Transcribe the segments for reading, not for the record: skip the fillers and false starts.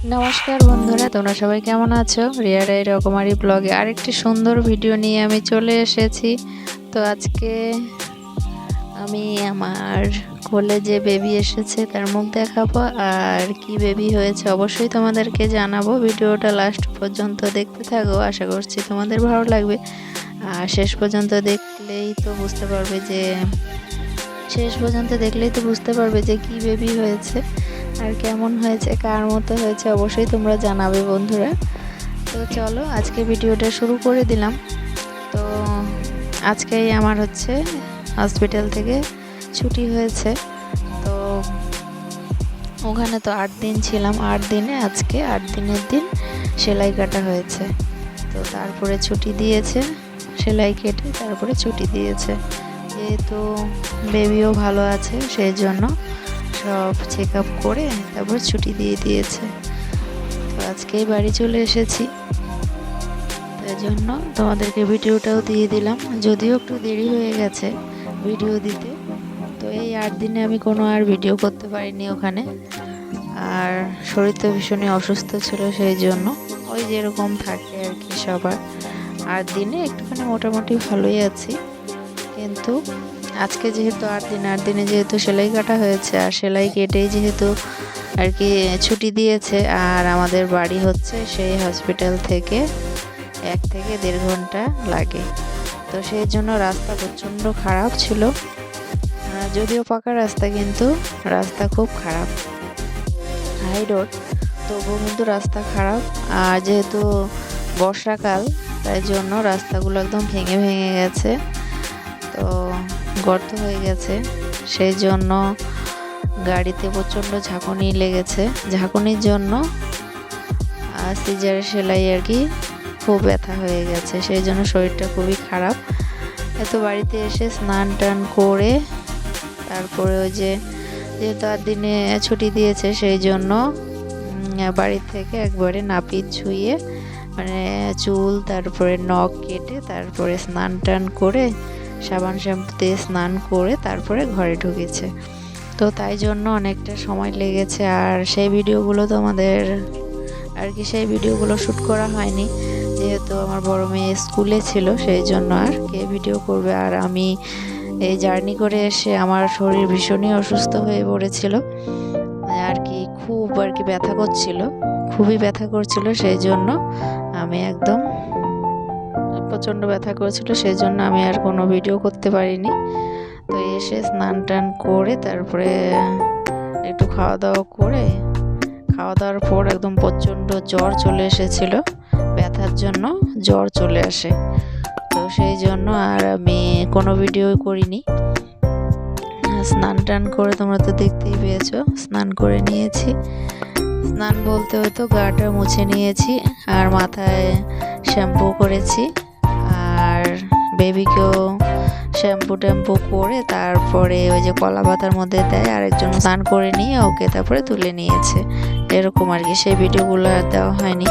নমস্কার বন্ধুরা, তোমরা সবাই কেমন আছো? রিয়া ডায়েরি রকমারি ব্লগে আরেকটি সুন্দর ভিডিও নিয়ে আমি চলে এসেছি। তো আজকে আমি আমার কোলে যে বেবি এসেছে তার মুখ দেখাবো, আর কি বেবি হয়েছে অবশ্যই তোমাদেরকে জানাবো। ভিডিওটা লাস্ট পর্যন্ত দেখতে থাকো, আশা করছি তোমাদের ভালো লাগবে। আর শেষ পর্যন্ত দেখলেই তো বুঝতে পারবে যে কি বেবি হয়েছে আর কেমন হয়েছে, কার মতো হয়েছে অবশ্যই তোমরা জানাবে বন্ধুরা। তো চলো আজকে ভিডিওটা শুরু করে দিলাম। তো আজকেই আমার হসপিটাল থেকে ছুটি হয়েছে। তো ওখানে তো 8 দিন ছিলাম, 8 দিনে আজকে 8 দিনের দিন সেলাই কাটা হয়েছে। তো তারপরে ছুটি দিয়েছে, সেলাই কেটে তারপরে ছুটি দিয়েছে। যেহেতু বেবিও ভালো আছে সেই জন্য সব চেক আপ করে তারপর ছুটি দিয়ে দিয়েছে। তো আজকেই বাড়ি চলে এসেছি, তাই জন্য তোমাদেরকে ভিডিওটাও দিয়ে দিলাম, যদিও একটু দেরি হয়ে গেছে ভিডিও দিতে। তো এই 8 দিনে আমি কোনো আর ভিডিও করতে পারিনি ওখানে। আর শরীরটা ভীষণই অসুস্থ ছিল, সেই জন্য ওই যেরকম থাকে আর কি সবার। 8 দিনে একটুখানি মোটামুটি ভালোই আছি, কিন্তু আজকে যেহেতু 8 দিনে যেহেতু সেলাই কাটা হয়েছে, আর সেলাই কেটেই যেহেতু আর কি ছুটি দিয়েছে, আর আমাদের বাড়ি সেই হসপিটাল থেকে 1 থেকে 1.5 ঘন্টা লাগে। তো সেই জন্য রাস্তা প্রচণ্ড খারাপ ছিল, যদিও পাকা রাস্তা কিন্তু রাস্তা খুব খারাপ, হাই রোড, তবুও কিন্তু রাস্তা খারাপ। আর যেহেতু বর্ষাকাল তাই জন্য রাস্তাগুলো একদম ভেঙে ভেঙে গেছে, তো গর্ত হয়ে গেছে, সেই জন্য গাড়িতে প্রচণ্ড ঝাঁকুনি লেগেছে। ঝাঁকুনির জন্য সিজারের সেলাই আর কি খুব ব্যথা হয়ে গেছে, সেই জন্য শরীরটা খুবই খারাপ। এত বাড়িতে এসে স্নান টান করে তারপরে ওই যেহেতু 8 দিনে ছুটি দিয়েছে সেই জন্য বাড়ি থেকে একবারে নাপিত ছুঁয়ে মানে চুল তারপরে নখ কেটে তারপরে স্নান টান করে সাবান শ্যাম্পু দিয়ে স্নান করে তারপরে ঘরে ঢুকেছে। তো তাই জন্য অনেকটা সময় লেগেছে, আর সেই ভিডিওগুলো সেই ভিডিওগুলো শ্যুট করা হয়নি, যেহেতু আমার বড় মেয়ে স্কুলে ছিল সেই জন্য আর কে ভিডিও করবে। আর আমি এই জার্নি করে এসে আমার শরীর ভীষণই অসুস্থ হয়ে পড়েছিল আর কি, খুবই ব্যথা করছিল, সেই জন্য আমি একদম প্রচণ্ড ব্যথা করেছিল, সেই জন্য আমি আর কোনো ভিডিও করতে পারিনি। তো এসে স্নান টান করে তারপরে একটু খাওয়া দাওয়ার পর একদম প্রচণ্ড জ্বর চলে এসেছিল, ব্যথার জন্য জ্বর চলে আসে। তো সেই জন্য আর আমি কোনো ভিডিও করিনি। স্নান টান করে তোমরা তো দেখতেই পেয়েছো, স্নান করে নিয়েছি। স্নান বলতে হয়তো গাটা মুছে নিয়েছি, আর মাথায় শ্যাম্পু করেছি, আর বেবিকেও শ্যাম্পু ট্যাম্পু করে তারপরে ওই যে কলা পাতার মধ্যে দেয় আরেকজন স্নান করে নিয়ে ওকে তারপরে তুলে নিয়েছে, এরকম আর কি। সেই ভিডিওগুলো আর দেওয়া হয়নি।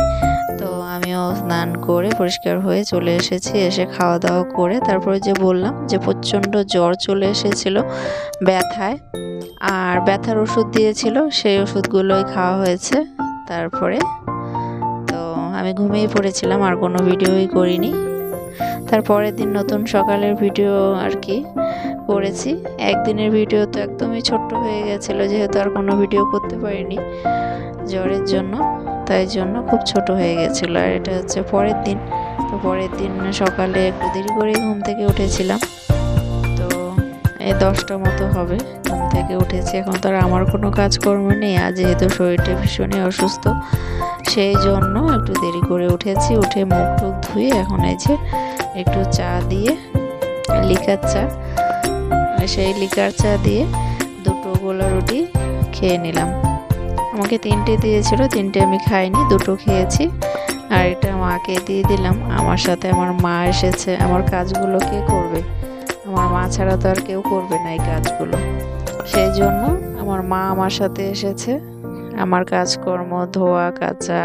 তো আমিও স্নান করে পরিষ্কার হয়ে চলে এসেছি, এসে খাওয়া দাওয়া করে তারপরে যে বললাম যে প্রচণ্ড জ্বর চলে এসেছিল ব্যথায়, আর ব্যথার ওষুধ দিয়েছিল, সেই ওষুধগুলোই খাওয়া হয়েছে। তারপরে তো আমি ঘুমিয়ে পড়েছিলাম, আর কোনো ভিডিওই করিনি। তারপরের দিন নতুন সকালের ভিডিও আর কি করেছি। একদিনের ভিডিও তো একদমই ছোট্ট হয়ে গেছিলো, যেহেতু আর কোনো ভিডিও করতে পারিনি জ্বরের জন্য, তাই জন্য খুব ছোট হয়ে গেছিলো। আর এটা পরের দিন। তো পরের দিন সকালে একটু দেরি করে ঘুম থেকে উঠেছিলাম, তো এই 10টা মতো হবে ঘুম থেকে উঠেছি। এখন তো আর আমার কোনো কাজকর্ম নেই, আর যেহেতু শরীরটা ভীষণই অসুস্থ সেই জন্য একটু দেরি করে উঠেছি। উঠে মুখ টুক ধুয়ে এখন এই যে একটু চা দিয়ে লিকার চা, সেই লিকার চা দিয়ে 2টো গোলা রুটি খেয়ে নিলাম। আমাকে 3টে দিয়েছিল, 3টে আমি খাইনি, 2টো খেয়েছি, আর এটা মাকে দিয়ে দিলাম। আমার সাথে আমার মা এসেছে, আমার কাজগুলো কে করবে? আমার মা ছাড়া তো আর কেউ করবে না এই কাজগুলো, সেই জন্য আমার মা আমার সাথে এসেছে। আমার কাজকর্ম ধোয়া কাচা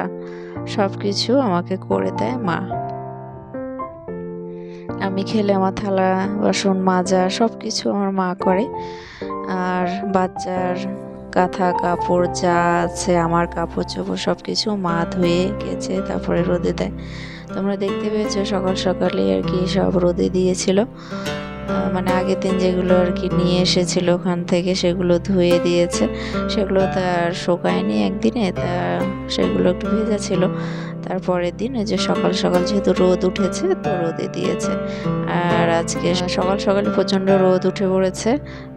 সব কিছু আমাকে করে দেয় মা। আমি খেলে আমার থালা বাসন মাজা সব কিছু আমার মা করে। আর বাচ্চার কাঁথা কাপড় যা আছে আমার কাপড় চোপড় সব কিছু মা ধুয়ে গেছে, তারপরে রোদে দেয়। তোমরা দেখতে পেয়েছো সকাল সকালে আর কি সব রোদে দিয়েছিল, মানে আগের দিন যেগুলো আর কি নিয়ে এসেছিল ওখান থেকে সেগুলো ধুয়ে দিয়েছে। সেগুলো তার শুকায়নি একদিনে, তা সেগুলো একটু ভেজা ছিল। তারপরের দিন ওই যে সকাল সকাল যেহেতু রোদ উঠেছে তো রোদে দিয়েছে। আর আজকে সকাল সকালে প্রচণ্ড রোদ উঠে পড়েছে,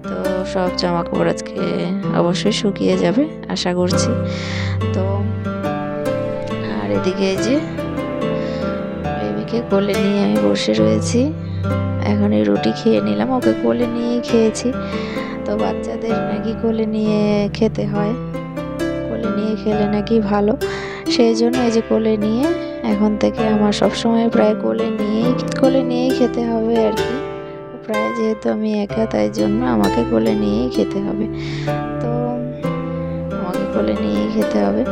তো সব জামা কাপড় আজকে অবশ্যই শুকিয়ে যাবে আশা করছি। তো আর এদিকে এই যে বেবিকে কোলে নিয়ে আমি বসে রয়েছি, এখন এই রুটি খেয়ে নিলাম, ওকে কোলে নিয়েই খেয়েছি। তো বাচ্চাদের নাকি কোলে নিয়ে খেতে হয়, কোলে নিয়ে খেলে নাকি ভালো, সেই জন্য এই যে কোলে নিয়ে এখন থেকে আমার সবসময় প্রায় কোলে নিয়েই খেতে হবে আর কি। প্রায় যেহেতু আমি একা তাই জন্য আমাকে কোলে নিয়েই খেতে হবে, তো আমাকে কোলে নিয়েই খেতে হবে।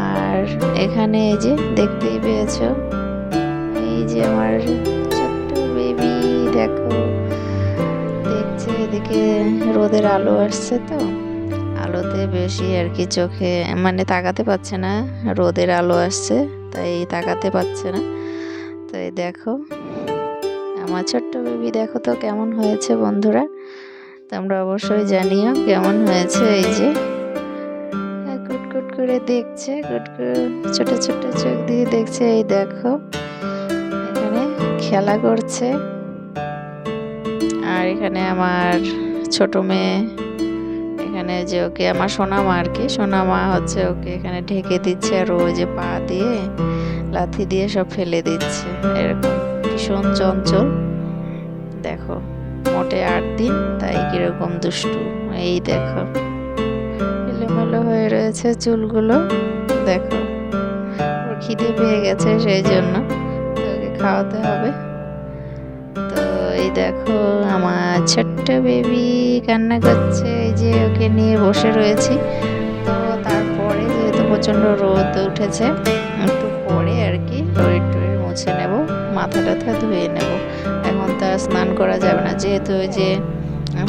আর এখানে এই যে দেখতেই পেয়েছো, এই যে আমার ছোট্ট বেবি দেখো দেখছে, এদিকে রোদের আলো আসছে তো আলোতে বেশি আর কি চোখে মানে তাকাতে পারছে না, রোদের আলো আসছে তাই তাকাতে পারছে না। তো এই দেখো আমার ছোট্ট বেবি, দেখো তো কেমন হয়েছে বন্ধুরা, তোমরা অবশ্যই জানিও কেমন হয়েছে। এই যে কুটকুট করে দেখছে, ছোট ছোট চোখ দিয়ে দেখছে, এই দেখো এখানে খেলা করছে। আর এখানে আমার ছোট মেয়ে, এখানে যে ওকে আমার সোনামা আর কি, সোনামা হচ্ছে ওকে এখানে ঢেকে দিচ্ছে, আর ও যে পা দিয়ে লাথি দিয়ে সব ফেলে দিচ্ছে, এরকম ভীষণ চঞ্চল। দেখো মোটে 8 দিন তাই কিরকম দুষ্টু, এই দেখো এলোমেলো হয়ে রয়েছে চুলগুলো, দেখো ওর খিদে পেয়ে গেছে সেই জন্য ওকে খাওয়াতে হবে। তো এই দেখো আমার ছোট্ট বেবি কান্না করছে, এই যে ওকে নিয়ে বসে রয়েছি। তো তারপরে যেহেতু প্রচণ্ড রোদ উঠেছে, একটু পরে আর কি শরীর টরীর মুছে নেব, মাথা টাথা ধুয়ে নেব। এখন তো আর স্নান করা যাবে না, যেহেতু ওই যে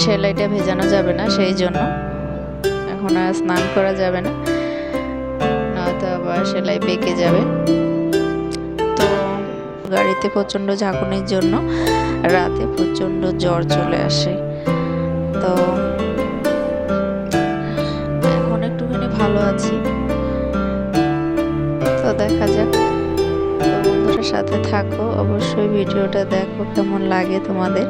সেলাইটা ভেজানো যাবে না, সেই জন্য এখন আর স্নান করা যাবে না, নয়তো আবার সেলাই বেঁকে যাবে। তো গাড়িতে প্রচণ্ড ঝাঁকুনির জন্য রাতে প্রচণ্ড জ্বর চলে আসে। তো এখন একটুখানি ভালো আছি, তো দেখা যাক। তো বন্ধুরা সাথে থাকো, অবশ্যই ভিডিওটা দেখো কেমন লাগে তোমাদের।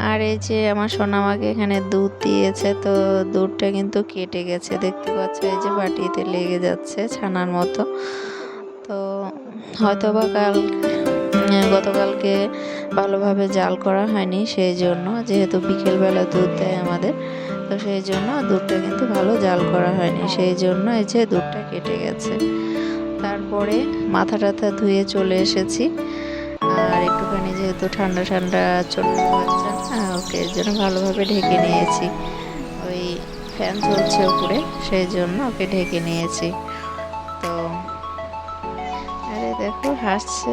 আর এই যে আমার সোনামাকে এখানে দুধ দিয়েছে, তো দুধটা কিন্তু কেটে গেছে, দেখতে পাচ্ছ এই যে বাটিতে লেগে যাচ্ছে ছানার মতো। তো হয়তো বা গতকালকে ভালোভাবে জাল করা হয়নি, সেই জন্য যেহেতু বিকেলবেলা দুধ দেয় আমাদের, তো সেই জন্য দুধটা কিন্তু ভালো জাল করা হয়নি, সেই জন্য এই যে দুধটা কেটে গেছে। তারপরে মাথা টাথা ধুয়ে চলে এসেছি, আর একটুখানি যেহেতু ঠান্ডা ঠান্ডা ছোট্ট বাচ্চা ওকে এর জন্য ভালোভাবে ঢেকে নিয়েছি, ওই ফ্যান চলছে উপরে সেই জন্য ওকে ঢেকে নিয়েছি। তো আরে দেখো হাসছে।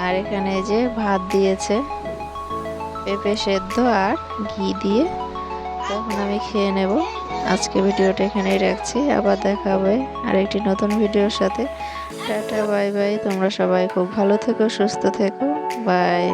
আর এখানে যে ভাত দিয়েছে পেঁপে সেদ্ধ আর ঘি দিয়ে, তখন আমি খেয়ে নেব। আজকে ভিডিওটা এখানেই রাখছি, আবার দেখা হবে আরেকটি নতুন ভিডিওর সাথে। টাটা বাই বাই, তোমরা সবাই খুব ভালো থেকো, সুস্থ থেকো, বাই।